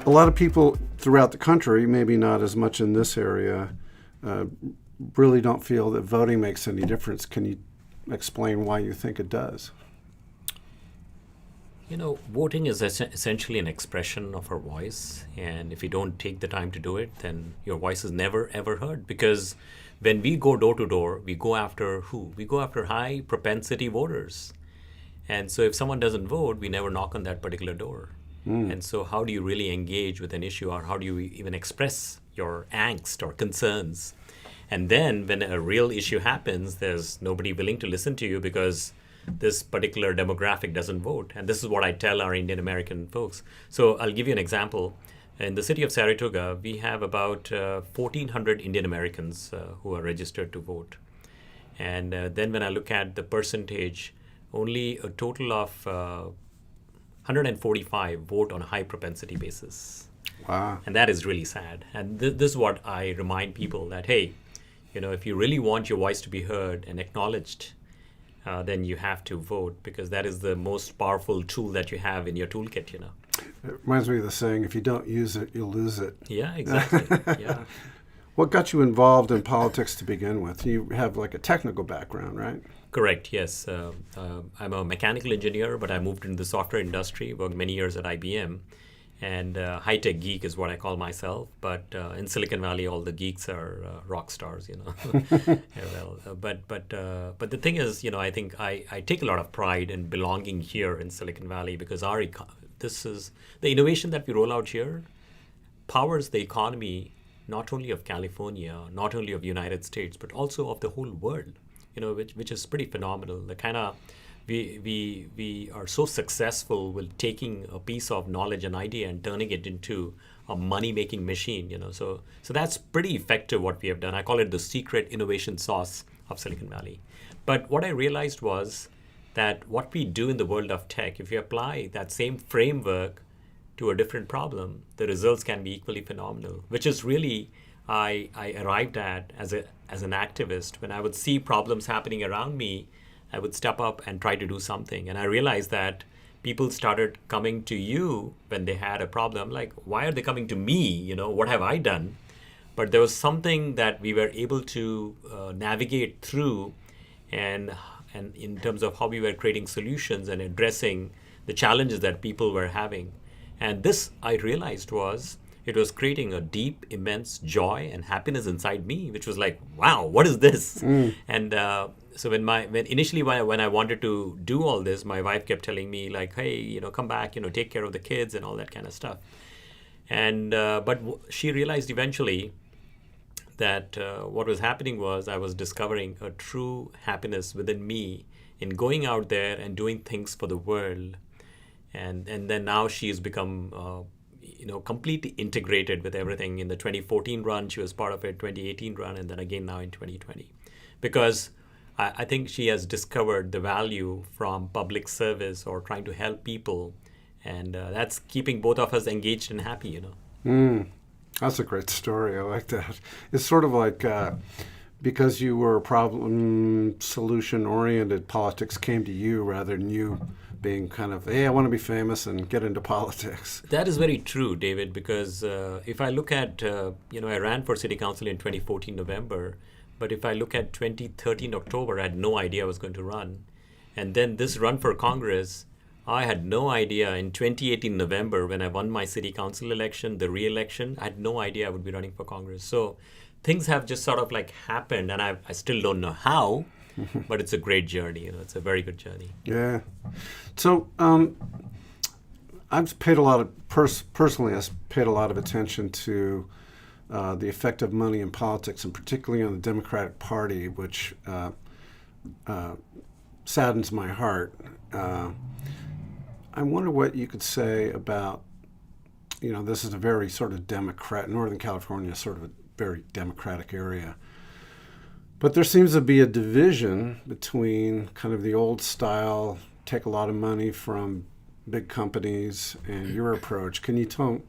A lot of people throughout the country, maybe not as much in this area, really don't feel that voting makes any difference. Can you explain why you think it does? Voting is essentially an expression of our voice. And if you don't take the time to do it, then your voice is never, ever heard. Because when we go door to door, we go after who? We go after high propensity voters. And so if someone doesn't vote, we never knock on that particular door. And so how do you really engage with an issue, or how do you even express your angst or concerns? And then when a real issue happens, there's nobody willing to listen to you because this particular demographic doesn't vote. And this is what I tell our Indian American folks. So I'll give you an example. In the city of Saratoga, we have about 1,400 Indian Americans who are registered to vote. And then when I look at the percentage, only a total of 145 vote on a high propensity basis. Wow. And that is really sad. And this is what I remind people that, hey, if you really want your voice to be heard and acknowledged, then you have to vote, because that is the most powerful tool that you have in your toolkit, It reminds me of the saying, if you don't use it, you'll lose it. Yeah, exactly. Yeah. What got you involved in politics to begin with? You have like a technical background, right? Correct, yes. I'm a mechanical engineer, but I moved into the software industry, worked many years at IBM. And high-tech geek is what I call myself. But in Silicon Valley, all the geeks are rock stars, But the thing is, I think I take a lot of pride in belonging here in Silicon Valley, because this is the innovation that we roll out here powers the economy not only of California, not only of the United States, but also of the whole world. Which is pretty phenomenal. The kind of we are so successful with taking a piece of knowledge and idea and turning it into a money-making machine. So that's pretty effective what we have done. I call it the secret innovation sauce of Silicon Valley. But what I realized was that what we do in the world of tech, if you apply that same framework to a different problem, the results can be equally phenomenal. Which is really I arrived at as an activist. When I would see problems happening around me, I would step up and try to do something. And I realized that people started coming to you when they had a problem. Like, why are they coming to me? What have I done? But there was something that we were able to navigate through, and in terms of how we were creating solutions and addressing the challenges that people were having. And this, I realized, it was creating a deep, immense joy and happiness inside me, which was like, wow, what is this? And so when initially when I wanted to do all this, my wife kept telling me like, hey, come back, take care of the kids and all that kind of stuff. And but she realized eventually that what was happening was I was discovering a true happiness within me in going out there and doing things for the world. And then now she's become completely integrated with everything. In the 2014 run, she was part of it, 2018 run, and then again now in 2020. Because I think she has discovered the value from public service or trying to help people. And that's keeping both of us engaged and happy, That's a great story. I like that. It's sort of like because you were problem solution oriented, politics came to you rather than you being kind of, hey, I want to be famous and get into politics. That is very true, David, because if I look at, I ran for city council in 2014 November, but if I look at 2013 October, I had no idea I was going to run. And then this run for Congress, I had no idea in 2018 November when I won my city council election, the re-election, I had no idea I would be running for Congress. So things have just sort of like happened, and I still don't know how, but it's a great journey. It's a very good journey. Yeah. So I've paid a lot of, personally, I've paid a lot of attention to the effect of money in politics, and particularly on the Democratic Party, which saddens my heart. I wonder what you could say about, this is a very sort of Northern California is sort of a very democratic area. But there seems to be a division between kind of the old style, take a lot of money from big companies, and your approach. Can you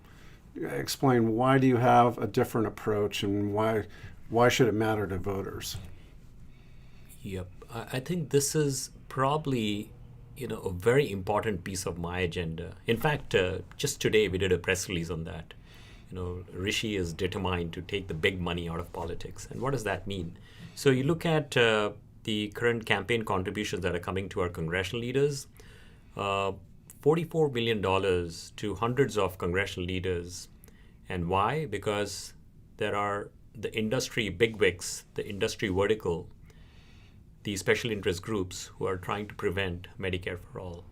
explain why do you have a different approach, and why should it matter to voters? Yep. I think this is probably, a very important piece of my agenda. In fact, just today we did a press release on that. Rishi is determined to take the big money out of politics. And what does that mean? So you look at the current campaign contributions that are coming to our congressional leaders, $44 million to hundreds of congressional leaders. And why? Because there are the industry bigwigs, the industry vertical, the special interest groups who are trying to prevent Medicare for all.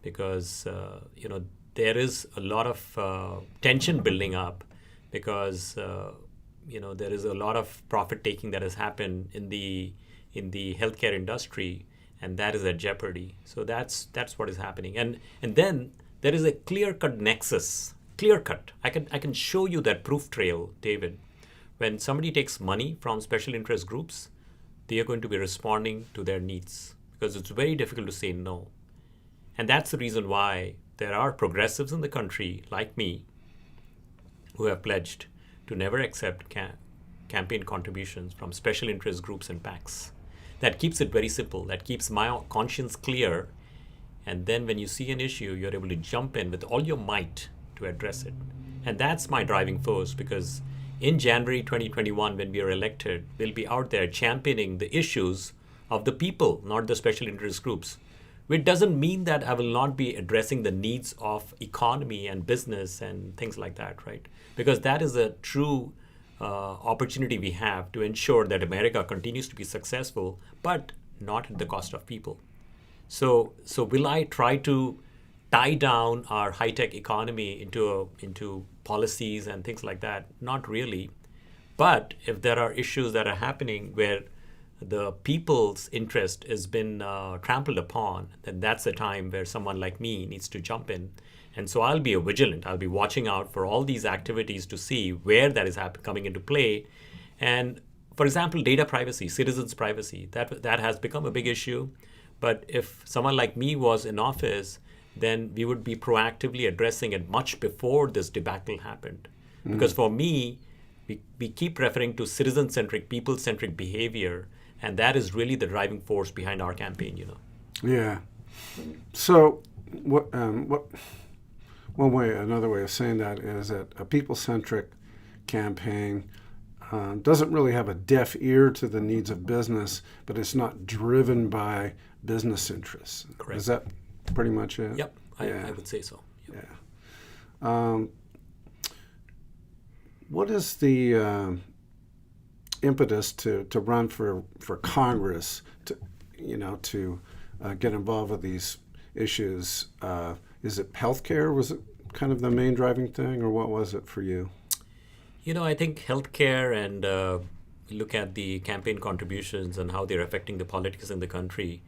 Because, there is a lot of tension building up because, there is a lot of profit taking that has happened in the healthcare industry, and that is at jeopardy. So that's what is happening. And then there is a clear-cut nexus. Clear-cut. I can show you that proof trail, David. When somebody takes money from special interest groups, they are going to be responding to their needs because it's very difficult to say no. And that's the reason why there are progressives in the country like me who have pledged to never accept campaign contributions from special interest groups and PACs. That keeps it very simple. That keeps my conscience clear. And then when you see an issue, you're able to jump in with all your might to address it. And that's my driving force because in January 2021, when we are elected, we'll be out there championing the issues of the people, not the special interest groups. Which doesn't mean that I will not be addressing the needs of economy and business and things like that, right? Because that is a true opportunity we have to ensure that America continues to be successful, but not at the cost of people. So will I try to tie down our high-tech economy into policies and things like that? Not really. But if there are issues that are happening where the people's interest has been trampled upon, then that's a time where someone like me needs to jump in. And so I'll be vigilant. I'll be watching out for all these activities to see where that is coming into play. And for example, data privacy, citizens' privacy, that has become a big issue. But if someone like me was in office, then we would be proactively addressing it much before this debacle happened. Mm-hmm. Because for me, we keep referring to citizen-centric, people-centric behavior, and that is really the driving force behind our campaign, Yeah. So another way of saying that is that a people-centric campaign doesn't really have a deaf ear to the needs of business, but it's not driven by business interests. Correct. Is that pretty much it? Yep, I would say so. Yep. Yeah. What is the impetus to run for Congress to get involved with these issues? Is it healthcare? Was it kind of the main driving thing, or what was it for you? I think healthcare and look at the campaign contributions and how they're affecting the politics in the country.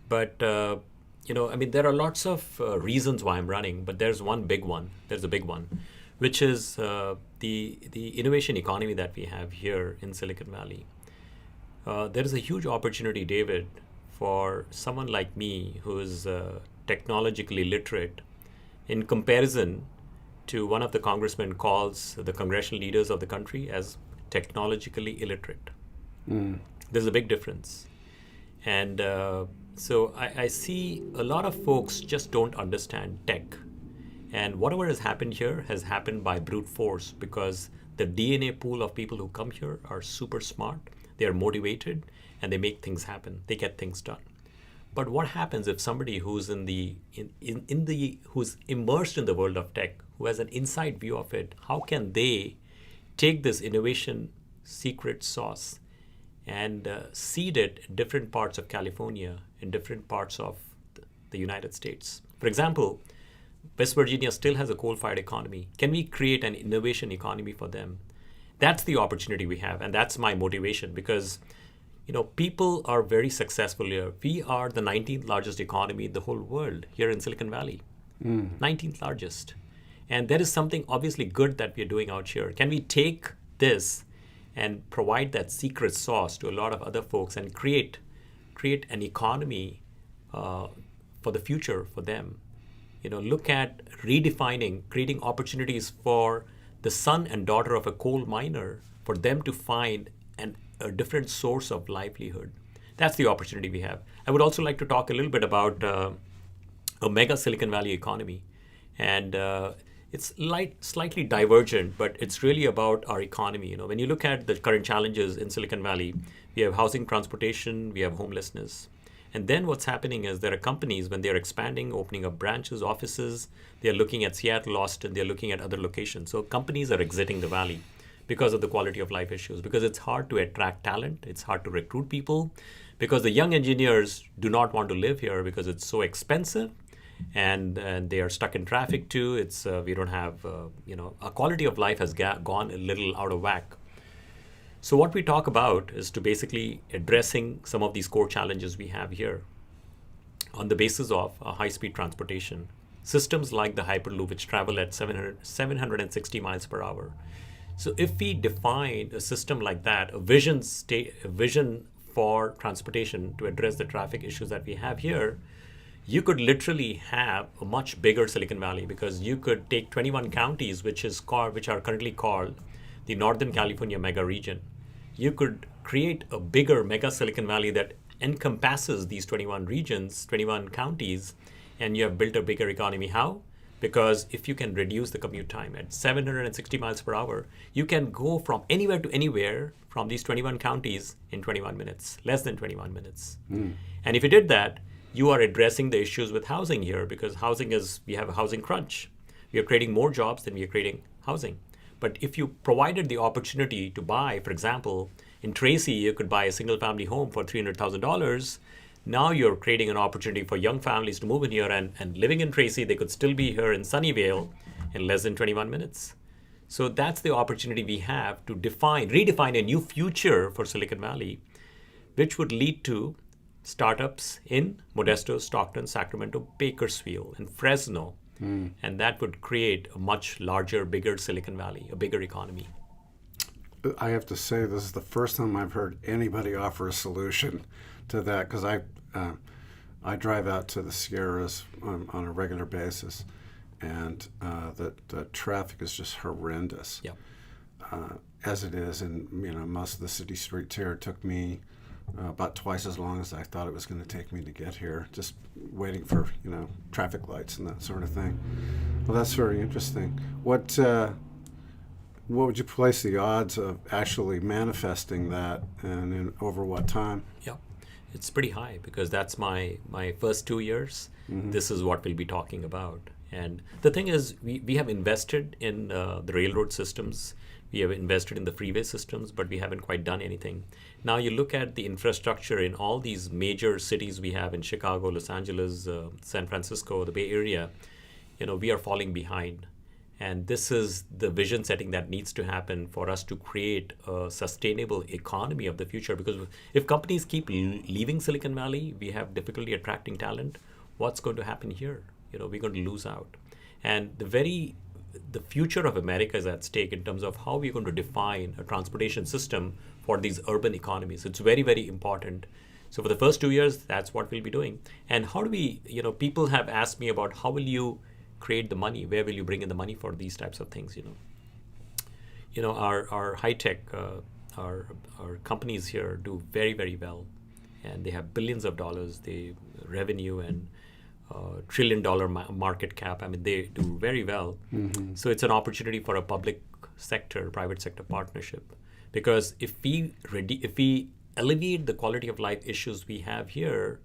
But, there are lots of reasons why I'm running, but there's one big one. There's a big one, which is the innovation economy that we have here in Silicon Valley. There is a huge opportunity, David, for someone like me who is technologically literate in comparison to one of the congressmen calls the congressional leaders of the country as technologically illiterate. Mm. There's a big difference. And so I see a lot of folks just don't understand tech. And whatever has happened here has happened by brute force because the DNA pool of people who come here are super smart, they are motivated, and they make things happen. They get things done. But what happens if somebody who's who's immersed in the world of tech, who has an inside view of it, how can they take this innovation secret sauce and seed it in different parts of California, in different parts of the United States? For example, West Virginia still has a coal-fired economy. Can we create an innovation economy for them? That's the opportunity we have, and that's my motivation because people are very successful here. We are the 19th largest economy in the whole world here in Silicon Valley. 19th largest. And there is something obviously good that we are doing out here. Can we take this and provide that secret sauce to a lot of other folks and create an economy for the future for them? Look at redefining, creating opportunities for the son and daughter of a coal miner for them to find a different source of livelihood. That's the opportunity we have. I would also like to talk a little bit about a mega Silicon Valley economy. And it's slightly divergent, but it's really about our economy. When you look at the current challenges in Silicon Valley, we have housing, transportation, we have homelessness. And then what's happening is there are companies, when they're expanding, opening up branches, offices, they're looking at Seattle, Austin, they're looking at other locations. So companies are exiting the valley because of the quality of life issues, because it's hard to attract talent, it's hard to recruit people, because the young engineers do not want to live here because it's so expensive, and they are stuck in traffic too. It's we don't have our quality of life has gone a little out of whack. So what we talk about is to basically addressing some of these core challenges we have here on the basis of high-speed transportation. Systems like the Hyperloop, which travel at 760 miles per hour. So if we define a system like that, a vision for transportation to address the traffic issues that we have here, you could literally have a much bigger Silicon Valley, because you could take 21 counties, which are currently called the Northern California mega region. You could create a bigger mega Silicon Valley that encompasses these 21 regions, 21 counties, and you have built a bigger economy. How? Because if you can reduce the commute time at 760 miles per hour, you can go from anywhere to anywhere from these 21 counties in 21 minutes, less than 21 minutes. And if you did that, you are addressing the issues with housing here, because we have a housing crunch. We are creating more jobs than we are creating housing. But if you provided the opportunity to buy, for example, in Tracy, you could buy a single family home for $300,000. Now you're creating an opportunity for young families to move in here, and living in Tracy, they could still be here in Sunnyvale in less than 21 minutes. So that's the opportunity we have to redefine a new future for Silicon Valley, which would lead to startups in Modesto, Stockton, Sacramento, Bakersfield, and Fresno. And that would create a much larger, bigger Silicon Valley, a bigger economy. I have to say, this is the first time I've heard anybody offer a solution to that, because I drive out to the Sierras on a regular basis, and the traffic is just horrendous. Yep. As it is, and most of the city streets here took me about twice as long as I thought it was going to take me to get here, just waiting for traffic lights and that sort of thing. Well, that's very interesting. What would you place the odds of actually manifesting that, and over what time? Yeah, it's pretty high, because that's my first 2 years. This is what we'll be talking about. And the thing is, we have invested in the railroad systems. We have invested in the freeway systems, but we haven't quite done anything. Now you look at the infrastructure in all these major cities we have in Chicago, Los Angeles, San Francisco, the Bay Area, we are falling behind. And this is the vision setting that needs to happen for us to create a sustainable economy of the future. Because if companies keep leaving Silicon Valley, we have difficulty attracting talent. What's going to happen here? We're going to lose out. And the future of America is at stake in terms of how we're going to define a transportation system for these urban economies. It's very, very important. So for the first 2 years, that's what we'll be doing. And how do we, people have asked me about how will you create the money? Where will you bring in the money for these types of things? Our high tech, our companies here do very, very well, and they have billions of dollars, revenue, and $1 trillion market cap. I mean, they do very well. So it's an opportunity for a public sector, private sector partnership, because if we alleviate the quality of life issues we have here,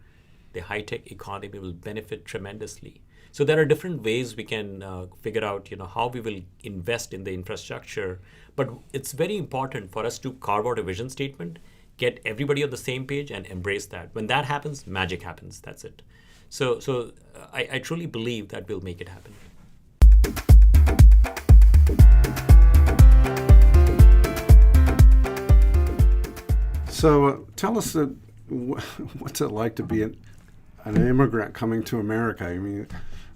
the high tech economy will benefit tremendously. So there are different ways we can figure out, how we will invest in the infrastructure. But it's very important for us to carve out a vision statement, get everybody on the same page, and embrace that. When that happens, magic happens. That's it. So I truly believe that we'll make it happen. So tell us, what's it like to be an immigrant coming to America? I mean,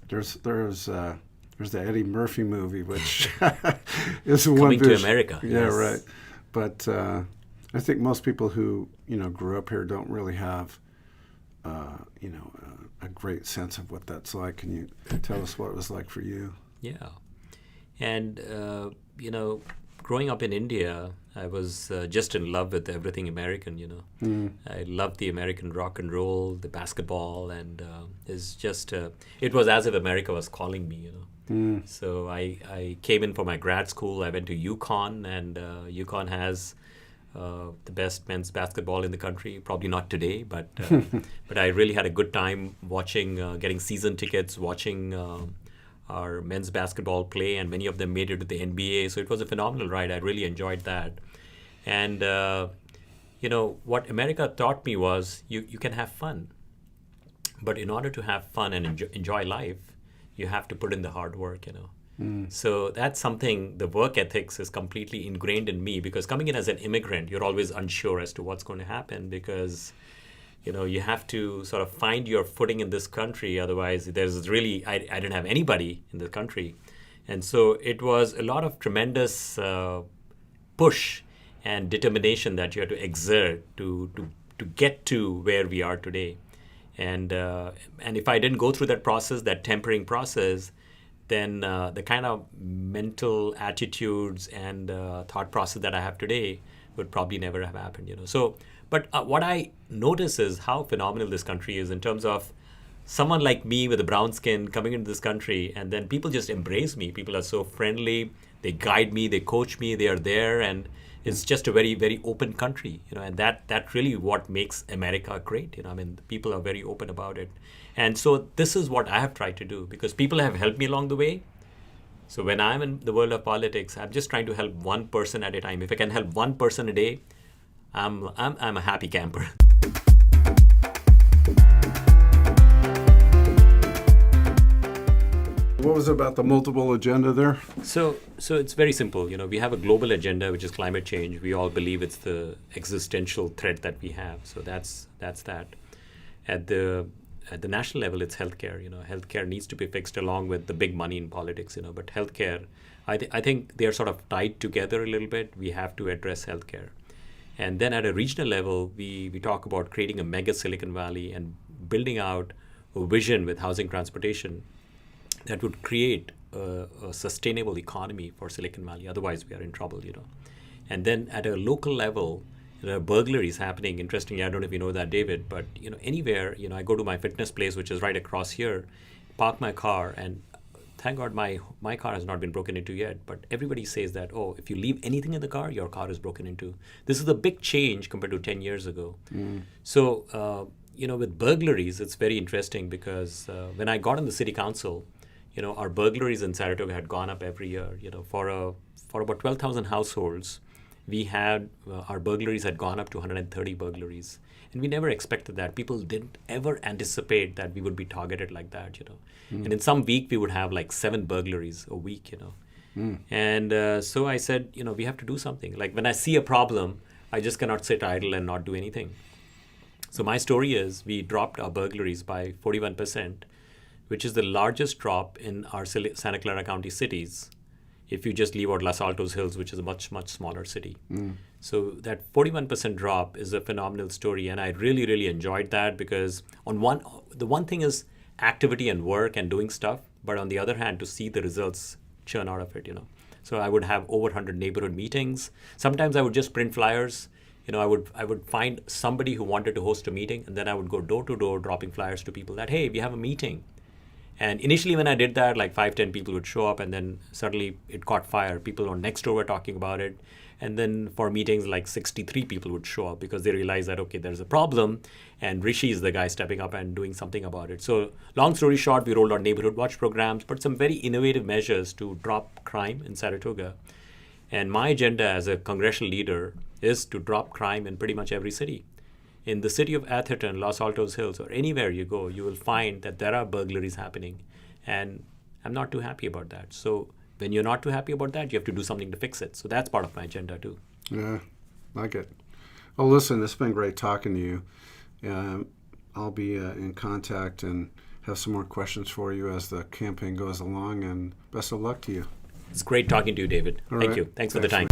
there's the Eddie Murphy movie, which is Coming to America. Yeah, yes. right. But I think most people who grew up here don't really have a great sense of what that's like. Can you tell us what it was like for you? Yeah. And, growing up in India, I was just in love with everything American, I loved the American rock and roll, the basketball, and it's just, it was as if America was calling me. So I came in for my grad school. I went to UConn, and UConn has the best men's basketball in the country. Probably not today, but but I really had a good time watching, getting season tickets, watching our men's basketball play, and many of them made it to the NBA. So it was a phenomenal ride. I really enjoyed that. And what America taught me was you can have fun, but in order to have fun and enjoy life, you have to put in the hard work. So that's something, the work ethics is completely ingrained in me, because coming in as an immigrant, you're always unsure as to what's going to happen, because you have to sort of find your footing in this country. Otherwise, there's really, I didn't have anybody in the country. And so it was a lot of tremendous push and determination that you had to exert to get to where we are today. And if I didn't go through that process, that tempering process, then the kind of mental attitudes and thought process that I have today would probably never have happened. So, but what I notice is how phenomenal this country is in terms of someone like me with a brown skin coming into this country, and then people just embrace me. People are so friendly. They guide me. They coach me. They are there, and it's just a very, very open country. And that really what makes America great. People are very open about it. And so this is what I have tried to do, because people have helped me along the way. So when I'm in the world of politics, I'm just trying to help one person at a time. If I can help one person a day, I'm a happy camper. What was it about the multiple agenda there? So it's very simple. We have a global agenda, which is climate change. We all believe it's the existential threat that we have. So that's that. At the national level, it's healthcare. Healthcare needs to be fixed along with the big money in politics. But healthcare, I think they are sort of tied together a little bit. We have to address healthcare. And then at a regional level, we talk about creating a mega Silicon Valley and building out a vision with housing, transportation that would create a sustainable economy for Silicon Valley. Otherwise, we are in trouble. And then at a local level, there are burglaries happening. Interestingly, I don't know if you know that, David, but anywhere, I go to my fitness place, which is right across here, park my car, and thank God my car has not been broken into yet. But everybody says that, oh, if you leave anything in the car, your car is broken into. This is a big change compared to 10 years ago. So, with burglaries, it's very interesting, because when I got on the city council, our burglaries in Saratoga had gone up every year. For about 12,000 households, we had our burglaries had gone up to 130 burglaries, and we never expected that. People didn't ever anticipate that we would be targeted like that. And in some week we would have like 7 burglaries a week. And so I said, we have to do something. Like when I see a problem, I just cannot sit idle and not do anything. So my story is we dropped our burglaries by 41%, which is the largest drop in our Santa Clara County cities, if you just leave out Los Altos Hills, which is a much, much smaller city. So that 41% drop is a phenomenal story. And I really, really enjoyed that, because the one thing is activity and work and doing stuff, but on the other hand, to see the results churn out of it, So I would have over 100 neighborhood meetings. Sometimes I would just print flyers. I would find somebody who wanted to host a meeting, and then I would go door to door dropping flyers to people that, hey, we have a meeting. And initially when I did that, like 5-10 people would show up, and then suddenly it caught fire. People on next door were talking about it. And then for meetings, like 63 people would show up, because they realized that, okay, there's a problem, and Rishi is the guy stepping up and doing something about it. So long story short, we rolled out neighborhood watch programs, but some very innovative measures to drop crime in Saratoga. And my agenda as a congressional leader is to drop crime in pretty much every city. In the city of Atherton, Los Altos Hills, or anywhere you go, you will find that there are burglaries happening. And I'm not too happy about that. So when you're not too happy about that, you have to do something to fix it. So that's part of my agenda too. Yeah, like it. Well, listen, it's been great talking to you. I'll be in contact and have some more questions for you as the campaign goes along, and best of luck to you. It's great talking to you, David. Thank you. Thanks for the time.